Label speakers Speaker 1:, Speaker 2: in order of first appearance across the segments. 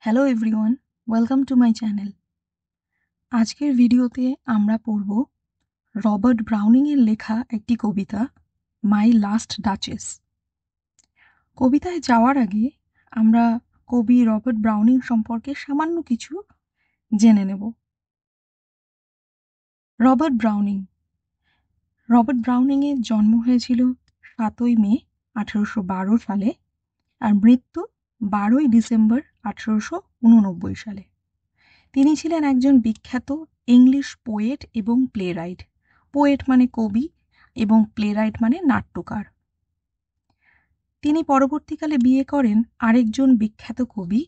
Speaker 1: Hello everyone, welcome to my channel. আজকের ভিডিওতে আমরা পড়ব রবার্ট ব্রাউনিংয়ের লেখা একটি কবিতা, মাই লাস্ট ডাচেস। কবিতায় যাওয়ার আগে আমরা কবি রবার্ট ব্রাউনিং সম্পর্কে সামান্য কিছু জেনে নেব। রবার্ট ব্রাউনিংয়ের জন্ম হয়েছিল 7ই মে 1812 সালে আর মৃত্যু 12ই ডিসেম্বর 1889 সালে। তিনি ছিলেন একজন বিখ্যাত ইংলিশ পোয়েট এবং প্লেরাইট। পোয়েট মানে কবি এবং প্লেরাইট মানে নাট্যকার। তিনি পরবর্তীকালে বিয়ে করেন আরেকজন বিখ্যাত কবি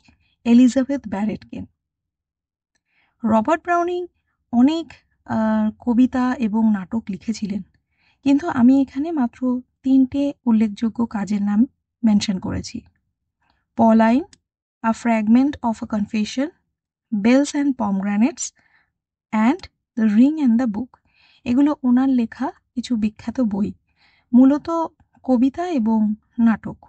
Speaker 1: এলিজাবেথ ব্যারেটকে। রবার্ট ব্রাউনিং অনেক কবিতা এবং নাটক লিখেছিলেন, কিন্তু আমি এখানে মাত্র 3টে উল্লেখযোগ্য কাজের নাম মেনশন করেছি: Pauline, a fragment of a confession, bells and pomegranates and the ring and the book. এগুলো ওনার লেখা কিছু বিখ্যাত বই, মূলত কবিতা এবং নাটক।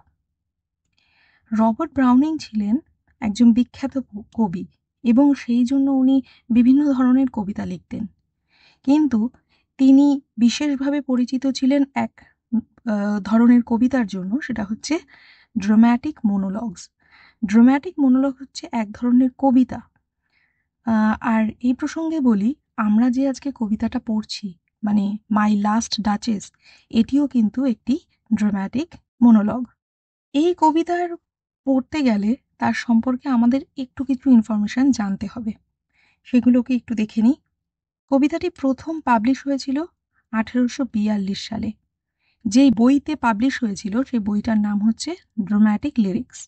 Speaker 1: রবার্ট ব্রাউনিং ছিলেন একজন বিখ্যাত কবি এবং সেই জন্য উনি বিভিন্ন ধরনের কবিতা লিখতেন, কিন্তু তিনি বিশেষভাবে পরিচিত ছিলেন এক ধরনের কবিতার জন্য, সেটা হচ্ছে ড্রামাটিক মোনোলগস। ড্রামাটিক মোনোলগ হচ্ছে এক ধরনের কবিতা। আর এই প্রসঙ্গে বলি, আমরা যে আজকে কবিতাটা পড়ছি মানে মাই লাস্ট ডাচেস, এটিও কিন্তু একটি ড্রামাটিক মোনোলগ। এই কবিতার পড়তে গেলে তার সম্পর্কে আমাদের একটু কিছু ইনফরমেশন জানতে হবে, সেগুলোকে একটু দেখে নিই। কবিতাটি প্রথম পাবলিশ হয়েছিল 1842 সালে। যেই বইতে পাবলিশ হয়েছিল সেই বইটার নাম হচ্ছে ড্রামাটিক লিরিক্স।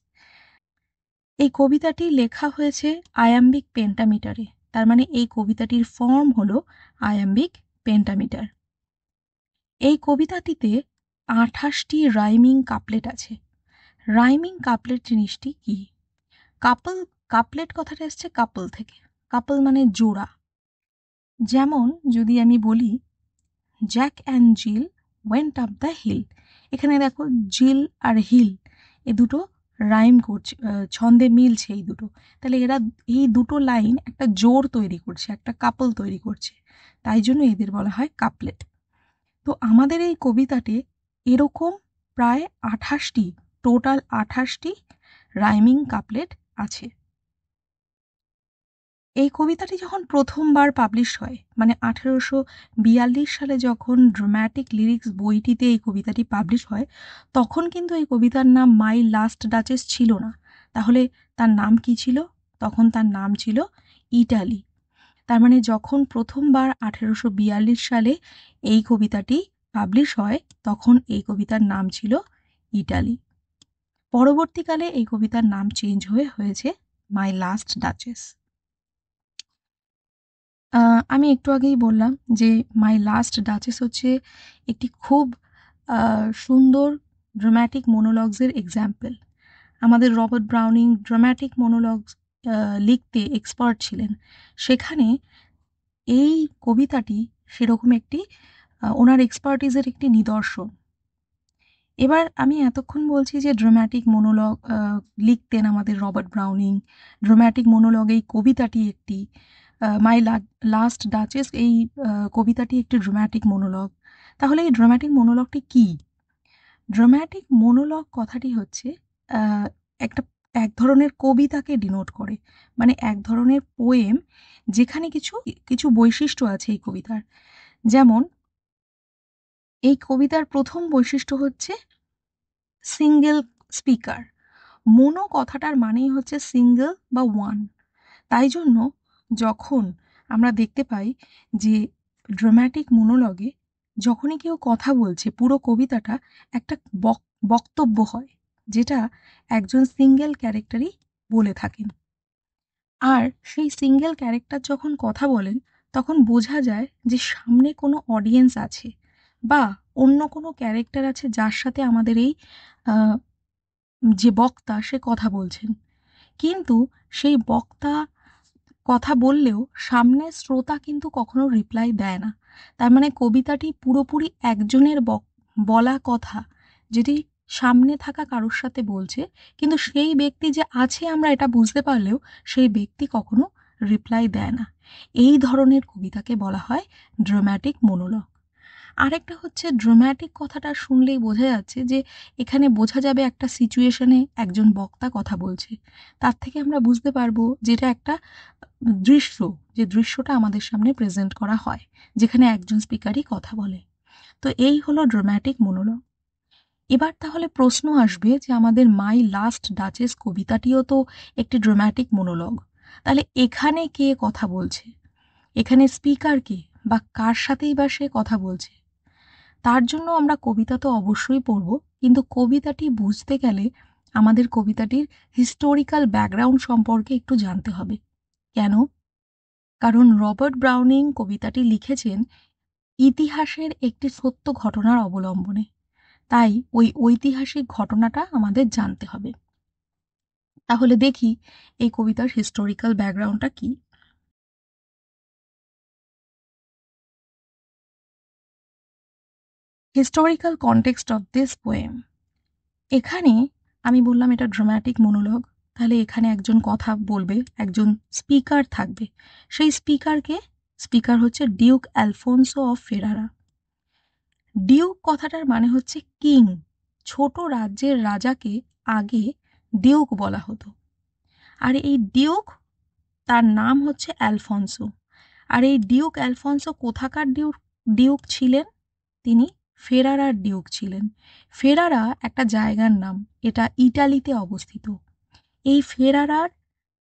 Speaker 1: এই কবিতাটি লেখা হয়েছে আয়াম্বিক পেন্টামিটারে, তার মানে এই কবিতাটির ফর্ম হলো আয়াম্বিক পেন্টামিটার। এই কবিতাটিতে 28টি রাইমিং কাপলেট আছে। রাইমিং কাপলেট জিনিসটি কি? কাপলেট কথাটা এসছে কাপল থেকে। কাপল মানে জোড়া। যেমন যদি আমি বলি, Jack and Jill went up the hill, এখানে দেখো জিল আর হিল এ দুটো রাইম করছে, ছন্দে মিলছে এই দুটো, তাহলে এরা এই দুটো লাইন একটা জোড় তৈরি করছে, একটা কাপল তৈরি করছে, তাই জন্য এদের বলা হয় কাপলেট। তো আমাদের এই কবিতাতে এরকম প্রায় 28টি, টোটাল 28টি রাইমিং কাপলেট আছে। এই কবিতাটি যখন প্রথমবার পাবলিশ হয়, মানে 1842 সালে যখন ড্রামাটিক লিরিক্স বইটিতে এই কবিতাটি পাবলিশ হয়, তখন কিন্তু এই কবিতার নাম মাই লাস্ট ডাচেস ছিল না। তাহলে তার নাম কি ছিল? তখন তার নাম ছিল ইটালি। তার মানে যখন প্রথমবার 1842 সালে এই কবিতাটি পাবলিশ হয়, তখন এই কবিতার নাম ছিল ইটালি। পরবর্তীকালে এই কবিতার নাম চেঞ্জ হয়েছে মাই লাস্ট ডাচেস। আমি একটু আগেই বললাম যে মাই লাস্ট ডাচেস হচ্ছে একটি খুব সুন্দর ড্রামাটিক মোনোলগসের এক্সাম্পল। আমাদের রবার্ট ব্রাউনিং ড্রামাটিক মোনোলগস লিখতে এক্সপার্ট ছিলেন, সেখানে এই কবিতাটি সেরকম একটি ওনার এক্সপার্টিসের একটি নিদর্শন। এবার আমি এতক্ষণ বলছি যে ড্রামাটিক মোনোলগ লিখতেন আমাদের রবার্ট ব্রাউনিং, ড্রামাটিক মোনোলগ এই কবিতাটি একটি, মাই লাস্ট ডাচেস এই কবিতাটি একটি ড্রামাটিক মোনোলগ। তাহলে এই ড্রামাটিক মোনোলগটি কি? ড্রামাটিক মোনোলগ কথাটি হচ্ছে এক ধরনের কবিতাকে ডিনোট করে, মানে এক ধরনের পোয়েম যেখানে কিছু কিছু বৈশিষ্ট্য আছে এই কবিতার। যেমন এই কবিতার প্রথম বৈশিষ্ট্য হচ্ছে সিঙ্গেল স্পিকার। মোনো কথাটার মানেই হচ্ছে সিঙ্গেল বা ওয়ান। তাই জন্য যখন আমরা দেখতে পাই যে ড্রামাটিক মোনোলগে যখনই কেউ কথা বলছে, পুরো কবিতাটা একটা বক্তব্য হয়, যেটা একজন সিঙ্গেল ক্যারেক্টারই বলে থাকেন। আর সেই সিঙ্গেল ক্যারেক্টার যখন কথা বলেন, তখন বোঝা যায় যে সামনে কোনো অডিয়েন্স আছে বা অন্য কোনো ক্যারেক্টার আছে যার সাথে আমাদের এই যে বক্তা সে কথা বলছেন। কিন্তু সেই বক্তা কথা বললেও সামনে শ্রোতা কিন্তু কখনো রিপ্লাই দেয় না। তার মানে কবিতাটি পুরোপুরি একজনের বলা কথা, যেটি সামনে থাকা কারোর সাথে বলছে, কিন্তু সেই ব্যক্তি যে আছে আমরা এটা বুঝতে পারলেও সেই ব্যক্তি কখনো রিপ্লাই দেয় না। এই ধরনের কবিতাকে বলা হয় ড্রামাটিক মনোলগ। আরেকটা হচ্ছে ড্রামাটিক, কথাটা শুনলেই বোঝা যাচ্ছে যে এখানে বোঝা যাবে একটা সিচুয়েশনে একজন বক্তা কথা বলছে, তার থেকে আমরা বুঝতে পারবো যেটা একটা দৃশ্য, যে দৃশ্যটা আমাদের সামনে প্রেজেন্ট করা হয় যেখানে একজন স্পিকারই কথা বলে। তো এই হলো ড্রামাটিক মনোলগ। এবার তাহলে প্রশ্ন আসবে যে আমাদের মাই লাস্ট ডাচেস কবিতাটিও তো একটি ড্রামাটিক মনোলগ, তাহলে এখানে কে কথা বলছে, এখানে স্পিকার কে, বা কার সাথেই বা সে কথা বলছে? তার জন্য আমরা কবিতা তো অবশ্যই পড়ব, কিন্তু কবিতাটি বুঝতে গেলে আমাদের কবিতাটির হিস্টোরিক্যাল ব্যাকগ্রাউন্ড সম্পর্কে একটু জানতে হবে। কেন? কারণ রবার্ট ব্রাউনিং কবিতাটি লিখেছেন ইতিহাসের একটি সত্য ঘটনার অবলম্বনে, তাই ওই ঐতিহাসিক ঘটনাটা আমাদের জানতে হবে। তাহলে দেখি এই কবিতার হিস্টোরিক্যাল ব্যাকগ্রাউন্ডটা কি। Historical context of this poem. এখানে আমি বললাম এটা ড্রামাটিক মনোলগ, তাহলে এখানে একজন কথা বলবে, একজন স্পিকার থাকবে। সেই স্পিকারকে, স্পিকার হচ্ছে ডিউক অ্যালফোন্সো অফ ফেরারা। ডিউক কথাটার মানে হচ্ছে কিং। ছোট রাজ্যের রাজাকে আগে ডিউক বলা হতো। আর এই ডিউক, তার নাম হচ্ছে অ্যালফোন্সো। আর এই ডিউক অ্যালফোন্সো কোথাকার ডিউক ডিউক ছিলেন? তিনি ফেরারার ডিউক ছিলেন। ফেরারা একটা জায়গার নাম, এটা ইটালিতে অবস্থিত। এই ফেরারার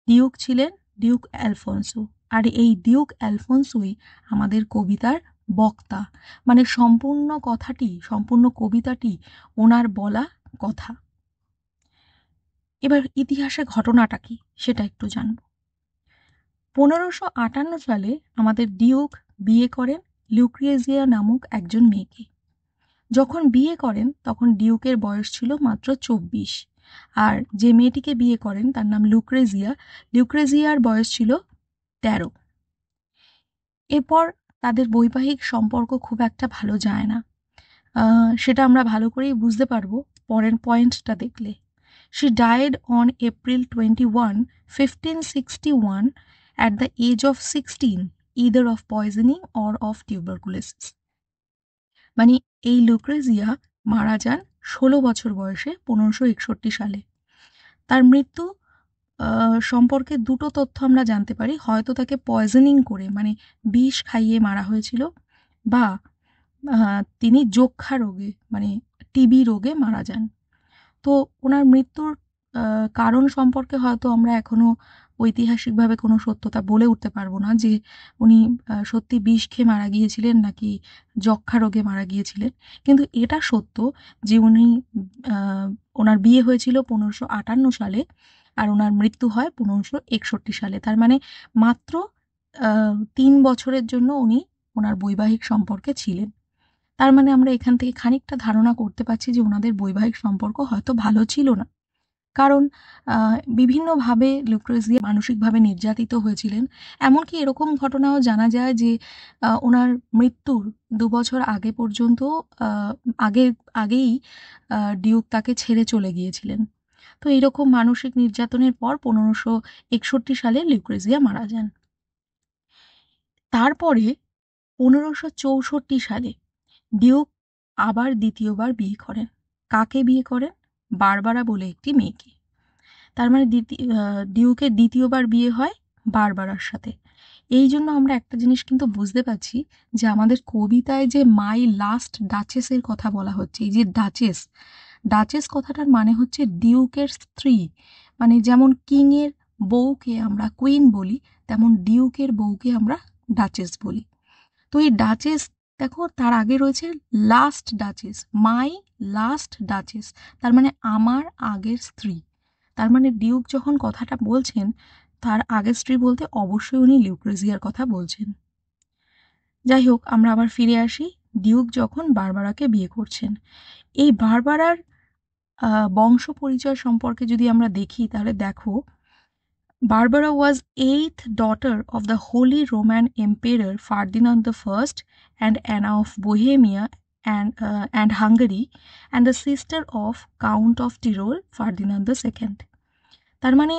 Speaker 1: ডিউক ছিলেন ডিউক অ্যালফোন্সো। আর এই ডিউক অ্যালফোন্সোই আমাদের কবিতার বক্তা, মানে সম্পূর্ণ কথাটি, সম্পূর্ণ কবিতাটি ওনার বলা কথা। এবার ইতিহাসে ঘটনাটা কি সেটা একটু জানব। 1558 সালে আমাদের ডিউক বিয়ে করেন লুক্রেজিয়া নামক একজন মেয়েকে। যখন বিয়ে করেন তখন ডিউকের বয়স ছিল মাত্র 24, আর যে মেয়েটিকে বিয়ে করেন তার নাম লুক্রেজিয়া, লুক্রেজিয়ার বয়স ছিল 13। এরপর তাদের বৈবাহিক সম্পর্ক খুব একটা ভালো যায় না। সেটা আমরা ভালো করেই বুঝতে পারবো পরের পয়েন্টটা দেখলে। She died on April 21, 1561 at the age of 16, either of poisoning or of tuberculosis. মানে এই লুক্রেজিয়া মারা যান 16 বছর বয়সে 1561 সালে। তার মৃত্যু সম্পর্কে দুটো তথ্য আমরা জানতে পারি, হয়তো তাকে পয়জনিং করে মানে বিষ খাইয়ে মারা হয়েছিল, বা তিনি যক্ষা রোগে মানে টিবি রোগে মারা যান। তো ওনার মৃত্যুর কারণ সম্পর্কে হয়তো আমরা এখনো ঐতিহাসিকভাবে কোনো সত্যতা বলে উঠতে পারবো না যে উনি সত্যি বিষ খেয়ে মারা গিয়েছিলেন নাকি যক্ষা রোগে মারা গিয়েছিলেন। কিন্তু এটা সত্য যে উনি ওনার বিয়ে হয়েছিল 1558 সালে আর ওনার মৃত্যু হয় 1561 সালে। তার মানে মাত্র 3 বছরের জন্য উনি ওনার বৈবাহিক সম্পর্কে ছিলেন। তার মানে আমরা এখান থেকে খানিকটা ধারণা করতে পারছি যে ওনাদের বৈবাহিক সম্পর্ক হয়তো ভালো ছিল না। কারণ বিভিন্নভাবে লুক্রেজিয়া মানসিকভাবে নির্যাতিত হয়েছিলেন। এমনকি এরকম ঘটনাও জানা যায় যে ওনার মৃত্যুর 2 বছর আগে পর্যন্ত আগেই ডিউক তাকে ছেড়ে চলে গিয়েছিলেন। তো এইরকম মানসিক নির্যাতনের পর 1561 সালে লুক্রেজিয়া মারা যান। তারপরে 1564 সালে ডিউক আবার দ্বিতীয়বার বিয়ে করেন। কাকে বিয়ে করেন? বারবারা বলে একটি মেয়েকে। তার মানে ডিউকের দ্বিতীয়বার বিয়ে হয় বারবারার সাথে। এই জন্য আমরা একটা জিনিস কিন্তু বুঝতে পারছি যে আমাদের কবিতায় যে মাই লাস্ট ডাচেসের কথা বলা হচ্ছে, এই যে ডাচেস, ডাচেস কথাটার মানে হচ্ছে ডিউকের স্ত্রী। মানে যেমন কিংয়ের বউকে আমরা কুইন বলি, তেমন ডিউকের বউকে আমরা ডাচেস বলি। তো এই ডাচেস, দেখো তার আগে রয়েছে লাস্ট ডাচেস, মাই লাস্ট ডাচেস, তার মানে আমার আগের স্ত্রী। তার মানে ডিউক যখন কথাটা বলছেন তার আগের স্ত্রী বলতে অবশ্যই উনি লুক্রেজিয়ার কথা বলছেন। যাই হোক, আমরা আবার ফিরে আসি। ডিউক যখন বারবারাকে বিয়ে করছেন, এই বারবারার বংশ পরিচয় সম্পর্কে যদি আমরা দেখি তাহলে দেখো, Barbara was eighth daughter of the Holy Roman Emperor Ferdinand I and Anna of Bohemia and Hungary and the sister of Count of Tyrol Ferdinand II. তার মানে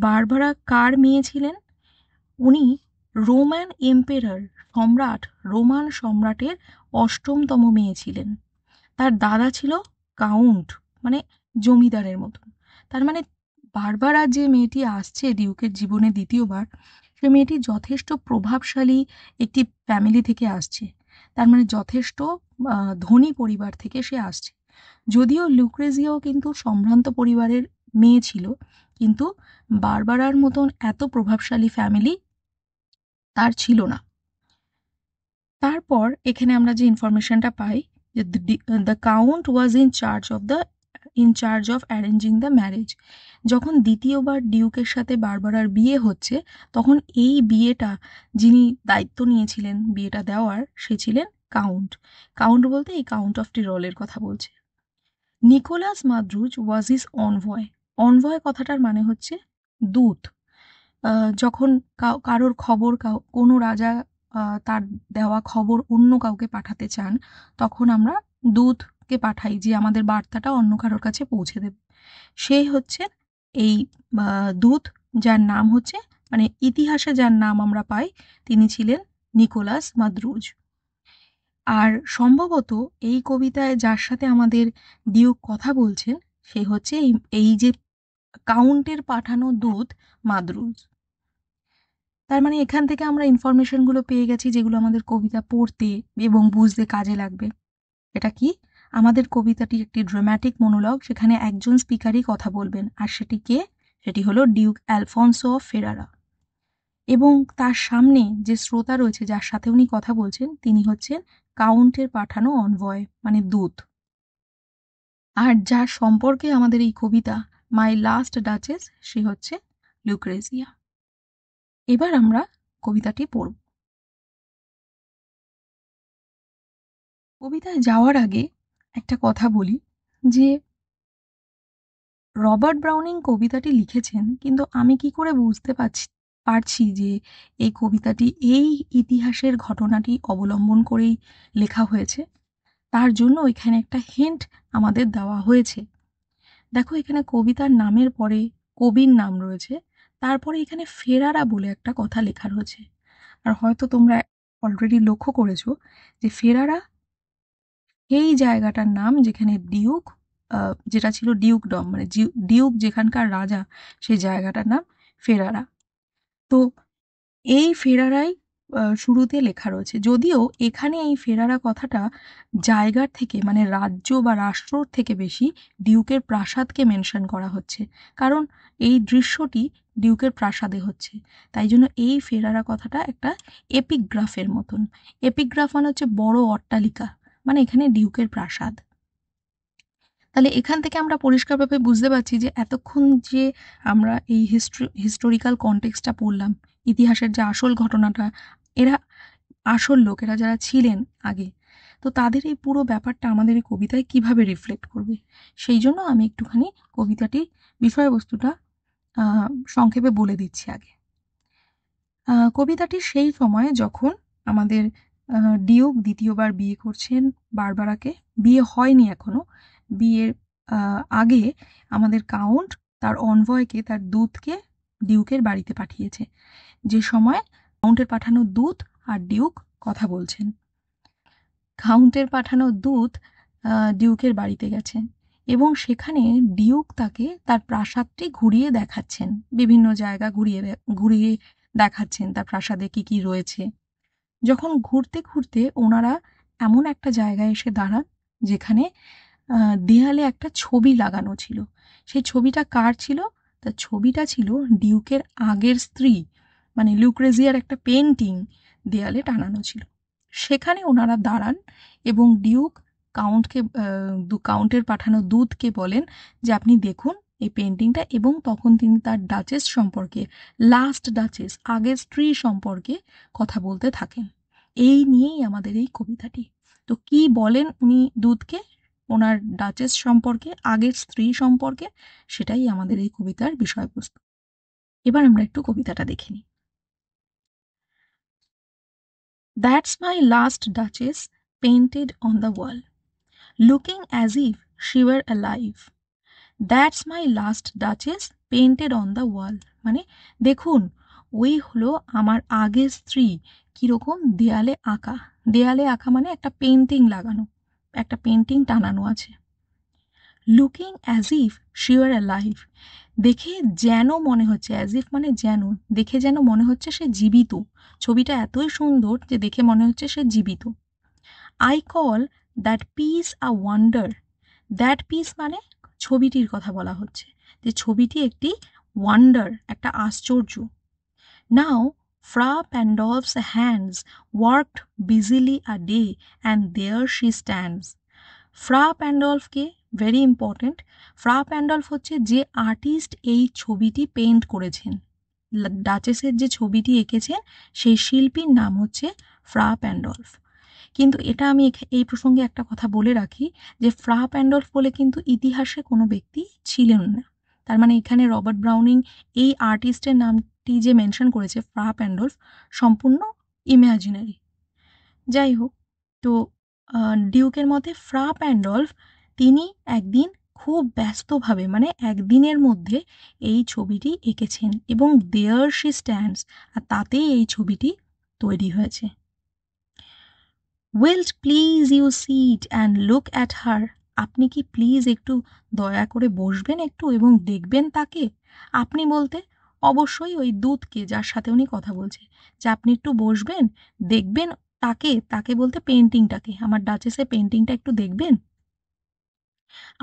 Speaker 1: বারবারা কার মেয়ে ছিলেন? উনি রোমান এম্পেরার সম্রাট, রোমান সম্রাটের অষ্টমতম মেয়ে ছিলেন। তার দাদা ছিল কাউন্ট, মানে জমিদারের মতন। তার মানে বারবারা যে মেয়েটি আসছে ডিউকের জীবনে দ্বিতীয়বার, সে মেয়েটি যথেষ্ট প্রভাবশালী একটি ফ্যামিলি থেকে আসছে। তার মানে যথেষ্ট ধনী পরিবার থেকে সে আসছে। যদিও লুক্রেজিয়াও কিন্তু সম্ভ্রান্ত পরিবারের মেয়ে ছিল, কিন্তু বারবারার মতন এত প্রভাবশালী ফ্যামিলি তার ছিল না। তারপর এখানে আমরা যে ইনফরমেশনটা পাই যে the count was in charge of arranging the marriage. যখন দ্বিতীয়বার ডিউকের সাথে বারবারার বিয়ে হচ্ছে, তখন এই বিয়েটা যিনি দায়িত্ব নিয়েছিলেন বিয়েটা দেওয়ার, সে ছিলেন কাউন্ট। কাউন্ট বলতে এই কাউন্ট অফ টিরলের কথা বলছে। Nicholas Madruz was his envoy. Envoy কথাটার মানে হচ্ছে দূত। যখন কারোর খবর কোনো রাজা তার দেওয়া খবর অন্য কাউকে পাঠাতে চান, তখন আমরা দূতকে পাঠাই যে আমাদের বার্তাটা অন্য কারোর কাছে পৌঁছে দেবে। সেই হচ্ছে এই দূত, যার নাম হচ্ছে, মানে ইতিহাসে যার নাম আমরা পাই, তিনি ছিলেন নিকোলাস মাদ্রুজ। আর সম্ভবত এই কবিতায় যার সাথে আমাদের ডিউক কথা বলছেন, সে হচ্ছে এই যে কাউন্টের পাঠানো দূত মাদ্রুজ। তার মানে এখান থেকে আমরা ইনফরমেশনগুলো পেয়ে গেছি যেগুলো আমাদের কবিতা পড়তে এবং বুঝতে কাজে লাগবে। এটা কি? আমাদের কবিতাটি একটি ড্রামাটিক মনোলগ, সেখানে একজন স্পিকারই কথা বলবেন, আর সেটি কে? সেটি হলো ডিউক অ্যালফন্সো অফ ফেরারা। এবং তার সামনে যে শ্রোতা রয়েছে যার সাথে উনি কথা বলছেন, তিনি হচ্ছেন কাউন্টের পাঠানো অনভয়, মানে দূত। আর যার সম্পর্কে আমাদের এই কবিতা মাই লাস্ট ডাচেস, সে হচ্ছে লুক্রেজিয়া। এবার আমরা কবিতাটি পড়ব। কবিতায় যাওয়ার আগে একটা কথা বলি যে রবার্ট ব্রাউনিং কবিতাটি লিখেছেন, কিন্তু আমি কি করে বুঝতে পারছি যে এই কবিতাটি এই ইতিহাসের ঘটনাটি অবলম্বন করেই লেখা হয়েছে? তার জন্য এখানে একটা হিন্ট আমাদের দেওয়া হয়েছে। দেখো, এখানে কবিতার নামের পরে কবির নাম রয়েছে, তারপরে এখানে ফেরারা বলে একটা কথা লেখা রয়েছে। আর হয়তো তোমরা অলরেডি লক্ষ্য করেছো যে ফেরারা এই জায়গাটার নাম যেখানে ডিউক, যেটা ছিল ডিউকডম, মানে ডিউক যেখানকার রাজা, সেই জায়গাটার নাম ফেরারা। তো এই ফেরারাই শুরুতে লেখা রয়েছে, যদিও এখানে এই ফেরারা কথাটা জায়গার থেকে, মানে রাজ্য বা রাষ্ট্রর থেকে বেশি ডিউকের প্রাসাদকে মেনশন করা হচ্ছে, কারণ এই দৃশ্যটি ডিউকের প্রাসাদে হচ্ছে। তাই জন্য এই ফেরারা কথাটা একটা এপিগ্রাফের মতন। এপিগ্রাফ মানে হচ্ছে বড় অট্টালিকা, মানে এখানে ডিউকের প্রাসাদ। তাহলে এখান থেকে আমরা পরিষ্কারভাবে বুঝতে পারছি যে এতক্ষণ যে আমরা এই হিস্টোরিক্যাল কনটেক্সটটা পড়লাম, ইতিহাসের যে আসল ঘটনাটা, এরা আসল লোকেরা যারা ছিলেন আগে, তো তাদের এই পুরো ব্যাপারটা আমাদের এই কবিতায় কিভাবে রিফ্লেক্ট করবে, সেই জন্য আমি একটুখানি কবিতাটির বিষয়বস্তুটা সংক্ষেপে বলে দিচ্ছি আগে। কবিতাটি সেই সময়ে যখন আমাদের ডিউক দ্বিতীয়বার বিয়ে করছেন বারবারাকে। বিয়ে হয়নি এখনো, বিয়ের আগে আমাদের কাউন্ট তার অনভয়কে, তার দূতকে ডিউকের বাড়িতে পাঠিয়েছে, যে সময় কাউন্টের পাঠানো দূত আর ডিউক কথা বলছেন। কাউন্টের পাঠানো দূত ডিউকের বাড়িতে গেছেন এবং সেখানে ডিউক তাকে তার প্রাসাদটি ঘুরিয়ে দেখাচ্ছেন, বিভিন্ন জায়গা ঘুরিয়ে দেখাচ্ছেন তার প্রাসাদে কি কি রয়েছে। যখন ঘুরতে ঘুরতে ওনারা এমন একটা জায়গায় এসে দাঁড়ান যেখানে দেয়ালে একটা ছবি লাগানো ছিল। সেই ছবিটা কার ছিল? তার ছবিটা ছিল ডিউকের আগের স্ত্রী, মানে লুক্রেজিয়ার একটা পেন্টিং দেয়ালে টানানো ছিল। সেখানে ওনারা দাঁড়ান এবং ডিউক কাউন্টের পাঠানো দূতকে বলেন যে আপনি দেখুন এই পেন্টিংটা, এবং তখন তিনি তার ডাচেস সম্পর্কে, লাস্ট ডাচেস, আগের স্ত্রী সম্পর্কে কথা বলতে থাকেন। এই নিয়েই আমাদের এই কবিতাটি। তো কি বলেন উনি দূতকে ওনার ডাচেস সম্পর্কে, আগের স্ত্রী সম্পর্কে, সেটাই আমাদের এই কবিতার বিষয়বস্তু। এবার আমরা একটু কবিতাটা দেখে নিই। That's my last duchess, painted on the wall, looking as if she were alive. That's my last duchess painted on the wall. মানে দেখুন, ওই হলো আমার আগের স্ত্রী কিরকম দেয়ালে আঁকা। দেয়ালে আঁকা মানে একটা পেন্টিং লাগানো, একটা পেন্টিং টানানো আছে। Looking as if she war alive, দেখে যেন মনে হচ্ছে, অ্যাজ ইফ মানে যেন, দেখে যেন মনে হচ্ছে সে জীবিত। ছবিটা এতই সুন্দর যে দেখে মনে হচ্ছে সে জীবিত। I call that piece a wonder. That piece মানে ছবিটির কথা বলা হচ্ছে, যে ছবিটি একটি ওয়ান্ডার, একটা আশ্চর্য। Now Fra Pandolf's hands worked busily a day and there she stands. Fra প্যান্ডলফকে, ভেরি ইম্পর্টেন্ট, ফ্রা প্যান্ডলফ হচ্ছে যে আর্টিস্ট এই ছবিটি পেইন্ট করেছেন, ডাচেসের যে ছবিটি এঁকেছেন সেই শিল্পীর নাম হচ্ছে ফ্রা প্যান্ডলফ। কিন্তু এটা আমি এই প্রসঙ্গে একটা কথা বলে রাখি, যে ফ্রা প্যান্ডলফ বলে কিন্তু ইতিহাসে কোনো ব্যক্তি ছিলেন না। তার মানে এখানে রবার্ট ব্রাউনিং এই আর্টিস্টের নামটি যে মেনশন করেছে ফ্রা প্যান্ডলফ, সম্পূর্ণ ইম্যাজিনারি। যাই হোক, তো ডিউকের মতে ফ্রা প্যান্ডলফ তিনি একদিন খুব ব্যস্তভাবে, মানে একদিনের মধ্যে এই ছবিটি এঁকেছেন এবং দেয়ার শি স্ট্যান্ডস, আর তাতেই এই ছবিটি তৈরি হয়েছে। Wilt please you sit and look at her, আপনি কি প্লিজ একটু দয়া করে বসবেন একটু এবং দেখবেন তাকে। আপনি বলতে অবশ্যই ওই দূতকে, যার সাথে উনি কথা বলছে, যে আপনি একটু বসবেন, দেখবেন তাকে, তাকে বলতে পেন্টিংটাকে, আমার ডাচেসের পেন্টিংটা একটু দেখবেন।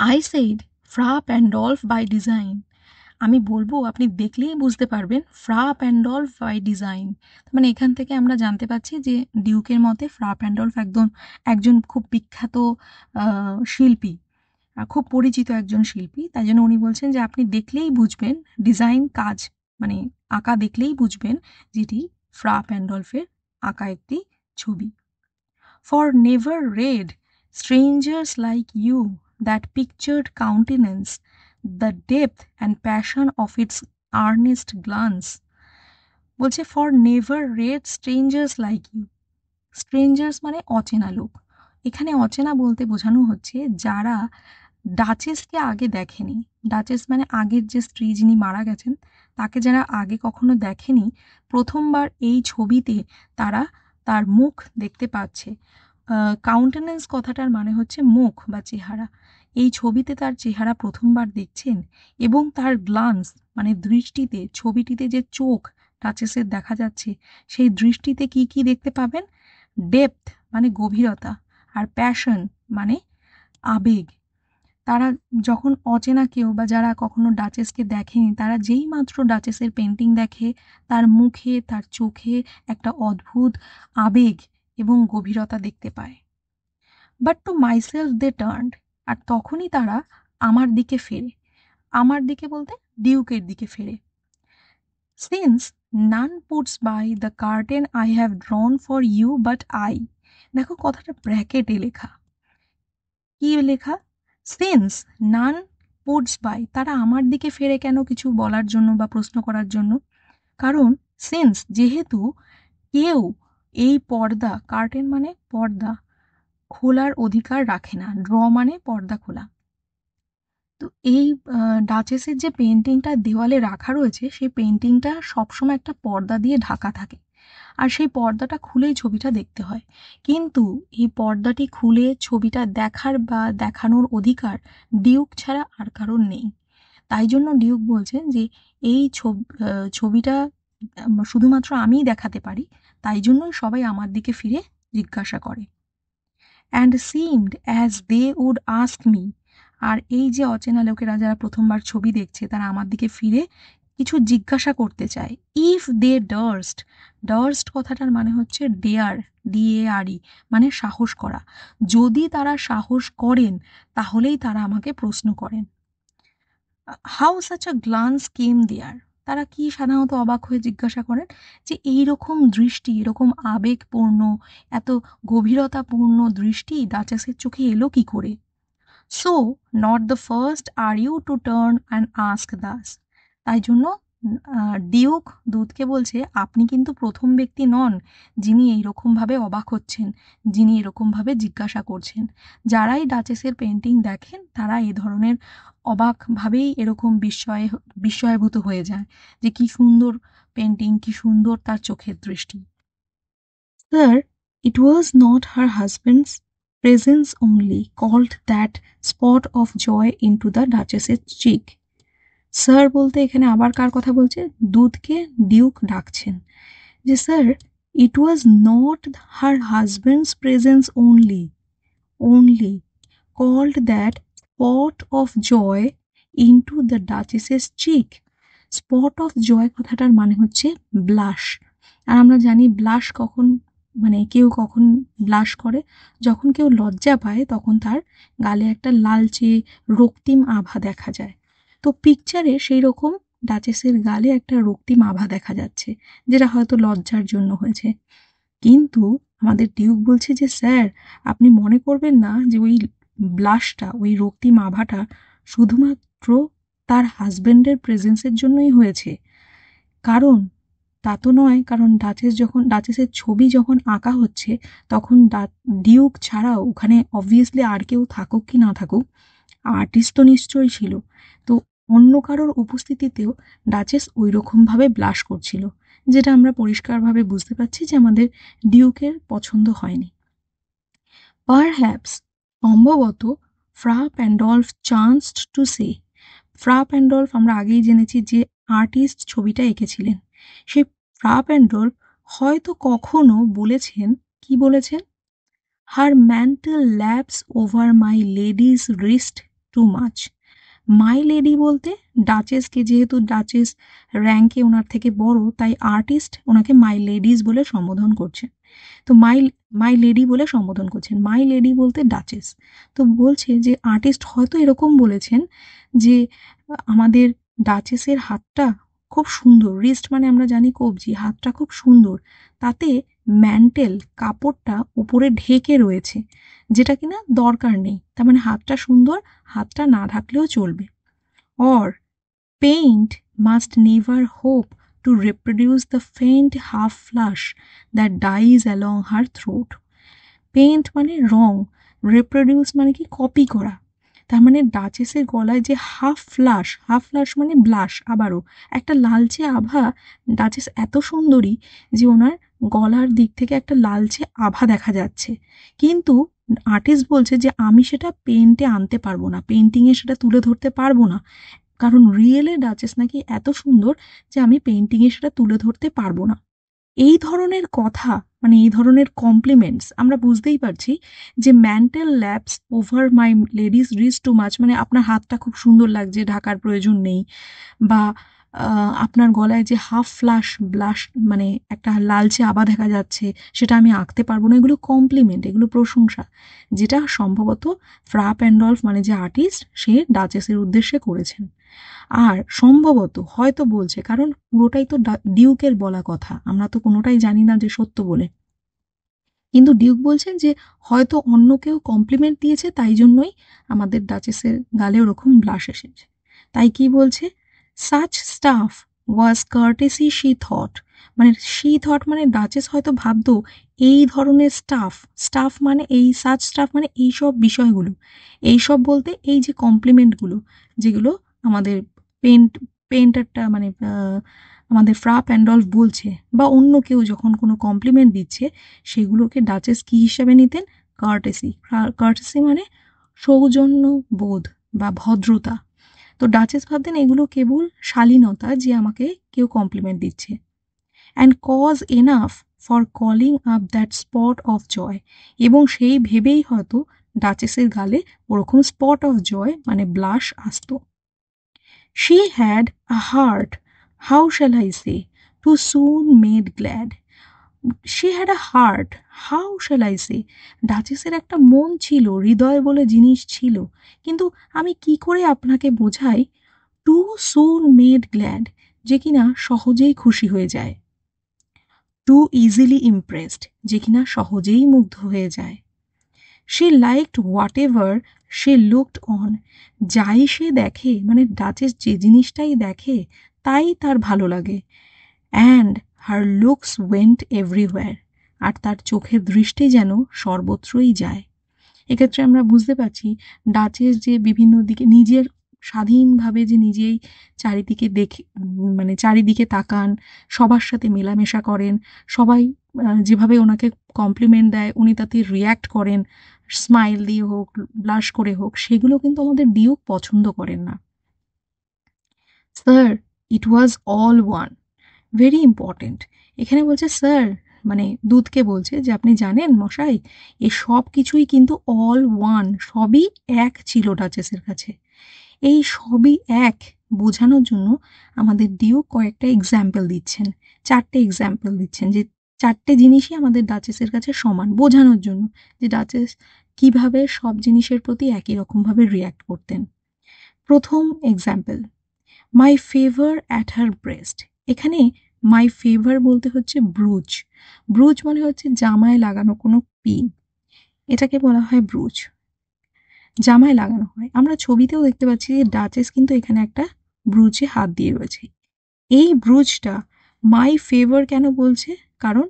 Speaker 1: I said Fra Pandolf by design, আমি বলবো আপনি দেখলেই বুঝতে পারবেন ফ্রা প্যান্ডলফ বাই ডিজাইন। মানে এখান থেকে আমরা জানতে পারছি যে ডিউকের মতে ফ্রা প্যান্ডলফ একজন খুব বিখ্যাত শিল্পী, খুব পরিচিত একজন শিল্পী। তাই জন্য উনি বলছেন যে আপনি দেখলেই বুঝবেন, ডিজাইন কাজ মানে আঁকা দেখলেই বুঝবেন যেটি ফ্রা প্যান্ডলফের আঁকা একটি ছবি। For never read strangers like you that pictured countenance, the depth and passion of its earnest glance, বলছে for never read strangers like you. Strangers মানে অচেনা লোক, এখানে অচেনা বলতে বোঝানো হচ্ছে যারা ডাচেসকে আগে দেখেনি। ডাচেস মানে আগের যে স্ত্রী যিনি মারা গেছেন তাকে যারা আগে কখনো দেখেনি, প্রথমবার এই ছবিতে তারা তার মুখ দেখতে পাচ্ছে। কাউন্টেনেন্স কথাটার মানে হচ্ছে মুখ বা চেহারা। এই ছবিতে তার চেহারা প্রথমবার দেখছেন এবং তার গ্লান্স মানে দৃষ্টিতে, ছবিটিতে যে চোখ ডাচেসের দেখা যাচ্ছে সেই দৃষ্টিতে কি কি দেখতে পাবেন, ডেপথ মানে গভীরতা, আর প্যাশন মানে আবেগ। তারা যখন অচেনা কেউ বা যারা কখনো ডাচেসকে দেখেনি, তারা যেই মাত্র ডাচেসের পেন্টিং দেখে তার মুখে, তার চোখে একটা অদ্ভুত আবেগ এবং গভীরতা দেখতে পায়। But to myself they turned, আর তখনই তারা আমার দিকে ফেরে। আমার দিকে বলতে ডিউকের দিকে ফেরে। Since none puts by the curtain I have drawn for you but I, দেখো কথাটা ব্র্যাকেটে লেখা। কি লেখা? সিন্স নান পুটস বাই, তারা আমার দিকে ফেরে কেন কিছু বলার জন্য বা প্রশ্ন করার জন্য? কারণ সিন্স যেহেতু কেউ এই পর্দা, কার্টেন মানে পর্দা, খোলার অধিকার রাখে না, ড্র মানে পর্দা খোলা। তো এই ডাচেসের যে পেন্টিংটা দেওয়ালে রাখা রয়েছে সেই পেন্টিংটা সবসময় একটা পর্দা দিয়ে ঢাকা থাকে, আর সেই পর্দাটা খুলেই ছবিটা দেখতে হয়। কিন্তু এই পর্দাটি খুলে ছবিটা দেখার বা দেখানোর অধিকার ডিউক ছাড়া আর কারোর নেই। তাই জন্য ডিউক বলছেন যে এই ছবিটা শুধুমাত্র আমিই দেখাতে পারি, তাই জন্যই সবাই আমার দিকে ফিরে জিজ্ঞাসা করে। And seemed as they would ask me, আর এই যে অচেনা লোকেরা যারা প্রথমবার ছবি দেখছে তারা আমার দিকে ফিরে কিছু জিজ্ঞাসা করতে চায়। ইফ দে ডার্স্ট, ডার্স্ট কথাটার মানে হচ্ছে ডেয়ার, DARE মানে সাহস করা। যদি তারা সাহস করেন তাহলেই তারা আমাকে প্রশ্ন করেন। হাউ সাচ আ গ্লান্স কেম দেয়ার, তারা কি সাধারণত অবাক হয়ে জিজ্ঞাসা করেন যে এইরকম দৃষ্টি, এরকম আবেগপূর্ণ, এত গভীরতাপূর্ণ দৃষ্টি ডাচেসের চোখে এলো কি করে। So not the first are you to turn and ask thus, তাই জন্য ডিউক দূতকে বলছে, আপনি কিন্তু প্রথম ব্যক্তি নন যিনি এইরকমভাবে অবাক হচ্ছেন, যিনি এরকমভাবে জিজ্ঞাসা করছেন। যারাই ডাচেসের পেন্টিং দেখেন তারা এই ধরনের অবাকভাবেই এরকম বিস্ময়ভূত হয়ে যায় যে কি সুন্দর পেন্টিং, কি সুন্দর তার চোখের দৃষ্টি। Sir, it was not her husband's presence only called that spot of joy into the duchess's cheek. Sir বলতে এখানে আবার কার কথা বলছে? দূতকে ডিউক ডাকছেন যে sir, it was not her husbands presence only called that spot of joy into the duchess's cheek. Spot of joy কথাটার মানে হচ্ছে ব্লাশ। আর আমরা জানি ব্লাশ কখন, মানে কেউ কখন ব্লাশ করে, যখন কেউ লজ্জা পায় তখন তার গালে একটা লালচে রক্তিম আভা দেখা যায়। তো পিকচারে সেই রকম ডাচেসের গালে একটা রক্তিম আভা দেখা যাচ্ছে, যেটা হয়তো লজ্জার জন্য হয়েছে। কিন্তু আমাদের ডিউক বলছে যে স্যার, আপনি মনে করবেন না যে ওই ব্লাশটা, ওই রক্তিম আভাটা শুধুমাত্র তার হাজবেন্ডের প্রেজেন্সের জন্যই হয়েছে। কারণ তা তো নয়, কারণ ডাচেসের ছবি যখন আঁকা হচ্ছে তখন ডিউক ছাড়াও ওখানে অবভিয়াসলি আর কেউ থাকুক কি না থাকুক, আর্টিস্ট তো নিশ্চয়ই ছিল। তো অন্য কারোর উপস্থিতিতেও ডাচেস ওই রকমভাবে ব্লাশ করছিল, যেটা আমরা পরিষ্কারভাবে বুঝতে পারছি যে আমাদের ডিউকের পছন্দ হয়নি। পারহ্যাপস, সম্ভবত, ফ্রা প্যান্ডলফ চান্সড টু সে। ফ্রা প্যান্ডলফ আমরা আগেই জেনেছি যে আর্টিস্ট ছবিটা এঁকেছিলেন। সেই ফ্রা প্যান্ডলফ হয়তো কখনো বলেছেন, কি বলেছেন? Her mantle laps over my lady's wrist too much. My lady বলতে ডাচেসকে, যেহেতু ডাচেস র্যাঙ্কে ওনার থেকে বড়, তাই আর্টিস্ট ওনাকে মাই লেডিজ বলে সম্বোধন করছে। তো মাই লেডি বলে সম্বোধন করছেন, মাই লেডি বলতে ডাচেস। তো বলছে যে আর্টিস্ট হয়তো এরকম বলেছেন যে আমাদের ডাচেসের হাতটা খুব সুন্দর, রিস্ট মানে আমরা জানি কবজি, হাতটা খুব সুন্দর, তাতে ম্যান্টেল কাপড়টা উপরে ঢেকে রয়েছে, যেটা কিনা দরকার নেই। তার মানে হাতটা সুন্দর, হাতটা না ঢাকলেও চলবে। Or paint must never hope to reproduce the faint half flush that dies along her throat. Paint মানে রং, রিপ্রোডিউস মানে কি কপি করা। তার মানে ডাচেসের গলায় যে হাফ ফ্লাশ মানে ব্লাশ, আবারও একটা লালচে আভা। ডাচেস এত সুন্দরী যে ওনার গলার দিক থেকে একটা লালচে আভা দেখা যাচ্ছে, কিন্তু আর্টিস্ট বলছে যে আমি সেটা পেইন্টে আনতে পারবো না, পেইন্টিংয়ে সেটা তুলে ধরতে পারবো না, কারণ রিয়েলে ডাচেস নাকি এত সুন্দর যে আমি পেইন্টিংয়ে সেটা তুলে ধরতে পারবো না। এই ধরনের কথা, মানে এই ধরনের কমপ্লিমেন্টস আমরা বুঝতেই পারছি যে mantle laps over my lady's wrist too much, মানে আপনার হাতটা খুব সুন্দর লাগছে, ঢাকার প্রয়োজন নেই, বা আপনার গলায় যে হাফ ব্লাশ মানে একটা লালচে আভা দেখা যাচ্ছে, সেটা আমি আঁকতে পারবো না। এগুলো কমপ্লিমেন্ট, এগুলো প্রশংসা, যেটা সম্ভবত ফ্রা প্যান্ডলফ মানে যে আর্টিস্ট সে ডাচেসের উদ্দেশ্যে করেছেন। আর সম্ভবত, হয়তো বলছে, কারণ পুরোটাই তো ডিউকের বলা কথা, আমরা তো কোনোটাই জানি না যে সত্য বলে। কিন্তু ডিউক বলছেন যে হয়তো অন্য কেউ কমপ্লিমেন্ট দিয়েছে, তাই জন্যই আমাদের ডাচেসের গালে ওরকম ব্লাশ এসেছে। তাই কি বলছে? Such staff was courtesy she thought, মানে শি থট মানে ডাচেস হয়তো ভাবতো এই ধরনের স্টাফ মানে এই সাচ স্টাফ মানে এই সব বিষয়গুলো, এই সব বলতে এই যে কমপ্লিমেন্টগুলো যেগুলো আমাদের পেন্টারটা মানে আমাদের ফ্রা প্যান্ডলফ বলছে, বা অন্য কেউ যখন কোনো কমপ্লিমেন্ট দিচ্ছে, সেগুলোকে ডাচেস কি হিসাবে নিতেন? কার্টেসি মানে সৌজন্য বোধ বা ভদ্রতা। তো ডাচেস ভাবতেন এগুলো কেবল শালীনতা, যে আমাকে কেউ কমপ্লিমেন্ট দিচ্ছে। And cause enough for calling up that spot of joy, এবং সেই ভেবেই হয়তো ডাচেসের গালে ওরকম স্পট অফ জয় মানে ব্লাশ আসতো। She had a heart, how shall I say, too soon made glad. She had a heart, how shall I say, ডাচেসের একটা মন ছিল, হৃদয় বলে জিনিস ছিল, কিন্তু আমি কি করে আপনাকে বোঝাই, টু সুন মেড গ্ল্যাড, যে কিনা সহজেই খুশি হয়ে যায়, টু ইজিলি ইমপ্রেসড, যে কিনা সহজেই মুগ্ধ হয়ে যায়। She liked what ever she looked on, যাই সে দেখে, মানে ডাচেস যে জিনিসটাই দেখে তাই তার ভালো লাগে। And her looks went everywhere, আর তার চোখের দৃষ্টি যেন সর্বত্রই যায়। এক্ষেত্রে আমরা বুঝতে পারছি ডাচেস যে বিভিন্ন দিকে নিজের স্বাধীনভাবে যে নিজেই চারিদিকে দেখে মানে চারিদিকে তাকান, সবার সাথে মেলামেশা করেন, সবাই যেভাবে ওনাকে কমপ্লিমেন্ট দেয় উনি তাতে রিয়্যাক্ট করেন, স্মাইল দিয়ে হোক, ব্লাশ করে হোক, সেগুলো কিন্তু আমাদের ডিউক পছন্দ করেন না। Sir, it was all one, very important. এখানে বলছে স্যার, মানে দুধকে বলছে যে আপনি জানেন মশাই, এ সব কিছুই কিন্তু অল ওয়ান, সবই এক ছিল ডাচেসের কাছে। এই সবই এক বোঝানোর জন্য আমাদের ডিউক কয়েকটা এক্সাম্পল দিচ্ছেন, 4টে এক্সাম্পল দিচ্ছেন, যে 4টে জিনিসই আমাদের ডাচেসের কাছে সমান, বোঝানোর জন্য যে ডাচেস কিভাবে সব জিনিসের প্রতি একই রকমভাবে রিয়্যাক্ট করতেন। প্রথম example, my favour at her breast. এখানে মাই ফেভার বলতে হচ্ছে ব্রুচ। ব্রুচ মানে হচ্ছে জামায় লাগানো কোনো পিন, এটাকে বলা হয় ব্রুচ, জামায় লাগানো হয়। আমরা ছবিতেও দেখতে পাচ্ছি যে ডাচেস কিন্তু এখানে একটা ব্রুচে হাত দিয়ে রয়েছে। এই ব্রুচটা মাই ফেভার কেন বলছে? কারণ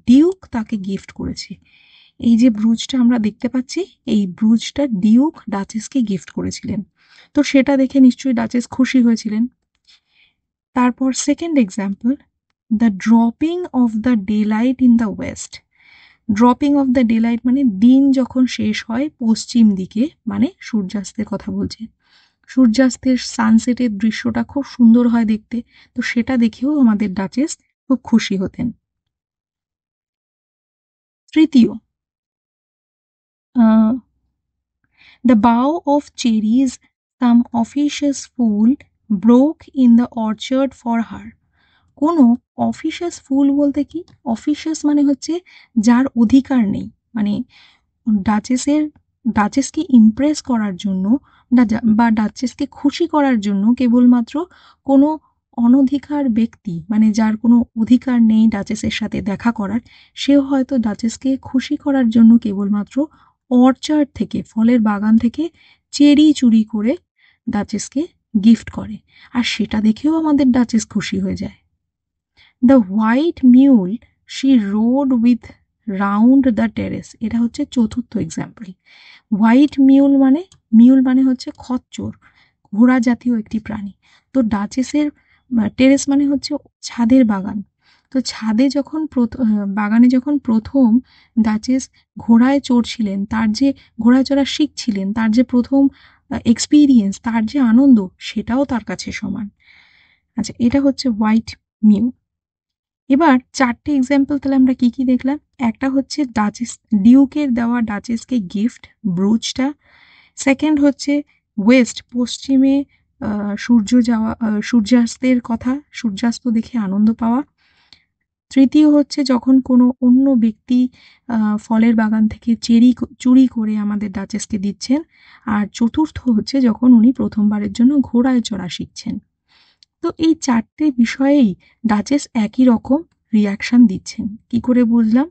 Speaker 1: ডিউক তাকে গিফট করেছে। এই যে ব্রুচটা আমরা দেখতে পাচ্ছি, এই ব্রুচটা ডিউক ডাচেসকে গিফট করেছিলেন, তো সেটা দেখে নিশ্চয়ই ডাচেস খুশি হয়েছিলেন। তারপর second example, the dropping of the daylight in the west. Dropping of the daylight মানে দিন যখন শেষ হয় পশ্চিম দিকে, মানে সূর্যাস্তের কথা বলছে। সূর্যাস্তের সানসেটের দৃশ্যটা খুব সুন্দর হয় দেখতে, তো সেটা দেখেও আমাদের ডাচেস খুব খুশি হতেন। তৃতীয়, the bough of cherries some officious fool broke in the orchard for her. কোনো অফিশিয়াস ফুল বলতে কি? অফিশিয়াস মানে হচ্ছে যার অধিকার নেই, মানে ডাচেসকে ইমপ্রেস করার জন্য বা ডাচেসকে খুশি করার জন্য কেবলমাত্র কোনো অনধিকার ব্যক্তি, মানে যার কোনো অধিকার নেই ডাচেসের সাথে দেখা করার, সেও হয়তো ডাচেসকে খুশি করার জন্য কেবলমাত্র অর্চার্ড থেকে, ফলের বাগান থেকে চেরি চুরি করে ডাচেসকে গিফট করে, আর সেটা দেখেও আমাদের ডাচেস খুশি হয়ে যায়। The white mule she road with round the terrace, এটা হচ্ছে চতুর্থ এক্সাম্পল। হোয়াইট মিউল মানে হচ্ছে খচ্চর, ঘোড়া জাতীয় একটি প্রাণী। তো ডাচেসের টেরেস মানে হচ্ছে ছাদের বাগান। তো ছাদে যখন বাগানে যখন প্রথম ডাচেস ঘোড়ায় চড়ছিলেন, তার যে ঘোড়ায় চড়া শিখছিলেন, তার যে প্রথম এক্সপিরিয়েন্স, তার যে আনন্দ, সেটাও তার কাছে সমান। আচ্ছা, এটা হচ্ছে হোয়াইট মিউল। এবার 4টে এক্সাম্পল তাহলে আমরা কি কি দেখলাম? একটা হচ্ছে ডাচেস, ডিউকের দেওয়া ডাচেসকে গিফট, ব্রুচটা। সেকেন্ড হচ্ছে ওয়েস্ট, পশ্চিমে সূর্যাস্তের কথা, সূর্যাস্ত দেখে আনন্দ পাওয়া। তৃতীয় হচ্ছে যখন কোনো অন্য ব্যক্তি ফলের বাগান থেকে চুরি করে আমাদের ডাচেসকে দিচ্ছেন। আর চতুর্থ হচ্ছে যখন উনি প্রথমবারের জন্য ঘোড়ায় চড়া শিখছেন। তো এই 4টে বিষয়েই ডাচেস একই রকম রিয়াকশন দিচ্ছেন। কি করে বুঝলাম?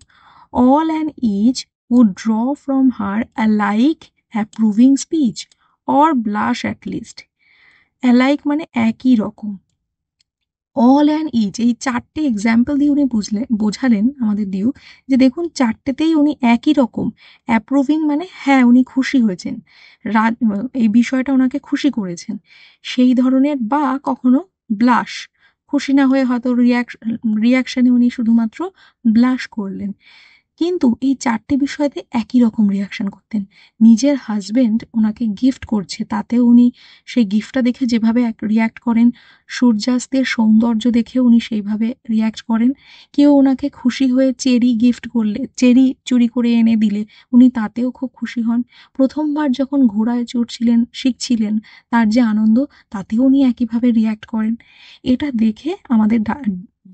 Speaker 1: All and each would draw from her alike approving speech or blush at least. Alike মানে একই রকম, অল অ্যান্ড ইচ, এই 4টে এক্সাম্পল দিয়ে উনি বোঝালেন আমাদের ডিউ যে দেখুন 4টেতেই উনি একই রকম। অ্যাপ্রুভিং মানে হ্যাঁ উনি খুশি হয়েছেন, এই বিষয়টা ওনাকে খুশি করেছেন সেই ধরনের, বা কখনো ব্লাশ, খুশি না হয়ে হয়তো রিয়াকশানে উনি শুধুমাত্র ব্লাশ করলেন। কিন্তু এই 4টে বিষয়তে একই রকম রিয়াকশন করতেন। নিজের হাজবেন্ড ওনাকে গিফট করছে, তাতেও উনি সেই গিফটটা দেখে যেভাবে রিয়াক্ট করেন, সূর্যাস্তের সৌন্দর্য দেখেও উনি সেইভাবে রিয়াক্ট করেন। কেউ ওনাকে খুশি হয়ে চেরি গিফট করলে, চেরি চুরি করে এনে দিলে উনি তাতেও খুব খুশি হন। প্রথমবার যখন ঘোড়ায় চড়ছিলেন, শিখছিলেন, তার যে আনন্দ, তাতেও উনি একইভাবে রিয়াক্ট করেন। এটা দেখে আমাদের